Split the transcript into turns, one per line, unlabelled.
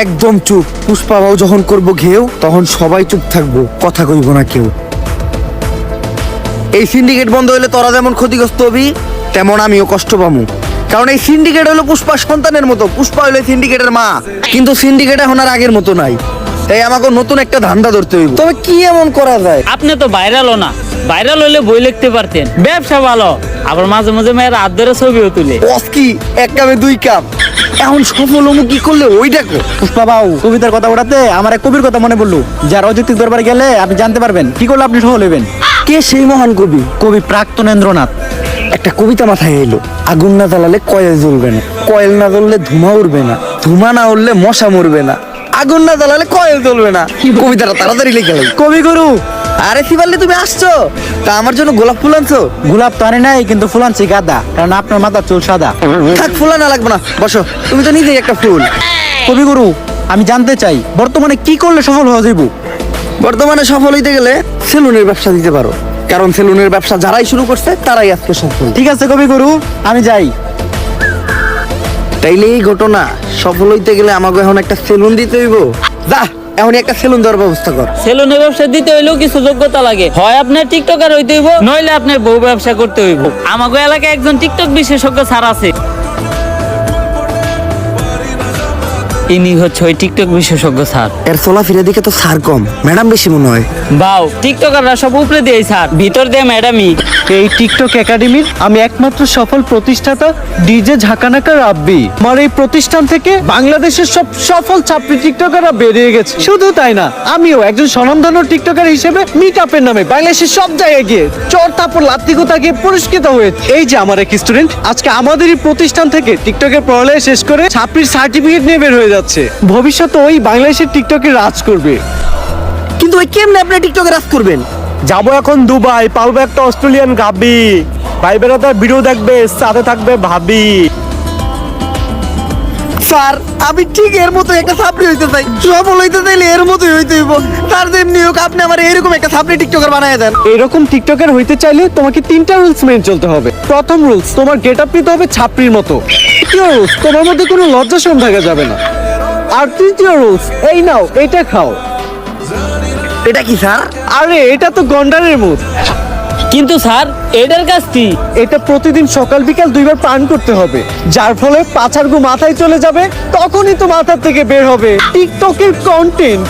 একদম চুপ। পুষ্পা বাবু যখন করবো ঘেউ তখন সবাই চুপ থাকবো, কথা কইব না কেউ। এই সিন্ডিকেট বন্ধ হইলে তোরা যেমন ক্ষতিগ্রস্ত হবি তেমন আমিও কষ্ট পামু। কারণ এই সিন্ডিকেট হলো পুষ্পার সন্তানের মতো, পুষ্পা হইলো সিন্ডিকেটের মা। কিন্তু সিন্ডিকেট এখন আর আগের মতো নাই, তাই আমাকে নতুন একটা ধান্দা ধরতে হইব। তবে কি এমন করা যায়?
আপনি তো ভাইরালও না, ভাইরাল হইলে বই লিখতে পারতেন। ব্যবসা ভালো, আবার মাঝে মাঝে মেয়ের হাত ধরে ছবিও তুলে।
বস কি এক কামে দুই কাম। এখন সফল হমু কি করলে ওই দেখো।
পুষ্পা বাবু কবিতার কথা ওঠাতে আমার এক কবির কথা মনে পড়লো, যার অযৌক্তিক দরবারে গেলে আপনি জানতে পারবেন কি করলে আপনি সফল হবেন।
কে সেই মহান কবি?
কবি প্রাক্তনেন্দ্রনাথ।
একটা কবিতা মাথায় এলো, আগুন না জ্বালালে কয়েল জ্বলবে না, কয়েল না জ্বললে ধোঁয়া উড়বে না, ধোঁয়া না উড়লে মশা মরবে না, আগুন না জ্বালালে কয়েল জ্বলবে না। কবিতাটা তাড়াতাড়ি লিখে গেল।
কবিগুরু,
আরে শিবাল্লি তুমি আসছো? তা আমার জন্য গোলাপ ফুল আনছো?
গোলাপ তো আনে নাই, কিন্তু ফুল আনছি গাঁদা, কারণ আপনার মাথার চুল সাদা।
থাক, ফুল আনা লাগবে না, বসো। তুমি তো নিজেই একটা ফুল।
কবিগুরু, আমি জানতে চাই বর্তমানে কি করলে সফল হওয়া যাইব?
বর্তমানে সফল হইতে গেলে সেলুনের ব্যবসা দিতে পারো, কারণ সেলুনের ব্যবসা যারাই শুরু করছে তারাই আজকে সফল।
ঠিক আছে কবিগুরু, আমি যাই।
তাইলে এই ঘটনা, সফল হইতে গেলে আমাকে এখন একটা সেলুন দিতে হইব। যা এখন একটা সেলুন দেওয়ার ব্যবস্থা কর।
সেলুনের ব্যবসা দিতে হইলেও কিছু যোগ্যতা লাগে। হয় আপনার টিকটকার হইতে হইব, নইলে আপনার বউ ব্যবসা করতে হইব। আমাকে এলাকায় একজন টিকটক বিশেষজ্ঞ স্যার আছে, ইনি হচ্ছে ওই টিকটক বিশেষজ্ঞ স্যার।
এর চলাফেরা দিকে তো সার কম, ম্যাডাম বেশি মনে হয়।
বাউ, টিকটকাররা সব উপরে দিয়ে স্যার, ভিতর দিয়ে ম্যাডামই।
এই টিকটক একাডেমির আমি একমাত্র সফল প্রতিষ্ঠাতা ডিজে ঝাঁকানাকা রাব্বি। আমার এই প্রতিষ্ঠান থেকে বাংলাদেশের সব সফল ছাত্রী টিকটকাররা বেরিয়ে গেছে। শুধু তাই না, আমিও একজন স্বনামধন্য টিকটকার হিসেবে মিট আপের নামে বাংলাদেশের সব জায়গায় গিয়ে চর থাপড় লাত্তি গোতা গিয়ে পুরস্কৃত হয়েছে। এই যে আমার এক স্টুডেন্ট আজকে আমাদেরই প্রতিষ্ঠান থেকে টিকটকের পড়ালেখা শেষ করে ছাত্রীর সার্টিফিকেট নিয়ে বের হয়ে যাচ্ছে। ভবিষ্যতে ওই বাংলাদেশের টিকটকে রাজ করবে।
কিন্তু ওই কেমনে আপনি টিকটকে রাজ করবেন?
যাবো এখন দুবাই, পালবো একটা অস্ট্রেলিয়ান গাবি, ভাই বেড়াতার ভিডিও দেখবে, সাথে থাকবে ভাবি।
স্যার আমি ঠিক এর মতো একটা সাপ্লি হইতে চাই, সফল হইতে চাইলে এর মতোই হইতে হইব। তার যেমনি হোক আপনি আমার এরকম একটা সাপ্লি টিকটকার বানায় দেন।
এরকম টিকটকার হইতে চাইলে তোমাকে 3টা রুলস মেনে চলতে হবে। প্রথম রুলস, তোমার গেট আপ নিতে হবে ছাপড়ির মতো। দ্বিতীয় রুলস, তোমার মধ্যে কোনো লজ্জা শরম থাকা যাবে না। আর তৃতীয় রুলস, এই নাও এটা খাও।
এটা কি স্যার?
আরে এটা তো গন্ডারের মুখ।
কিন্তু স্যার এটার কাজ কি?
এটা প্রতিদিন সকাল বিকাল 2বার পান করতে হবে, যার ফলে পাছার গু মাথায় চলে যাবে, তখনই তো মাথার থেকে বের হবে টিকটকের কন্টেন্ট।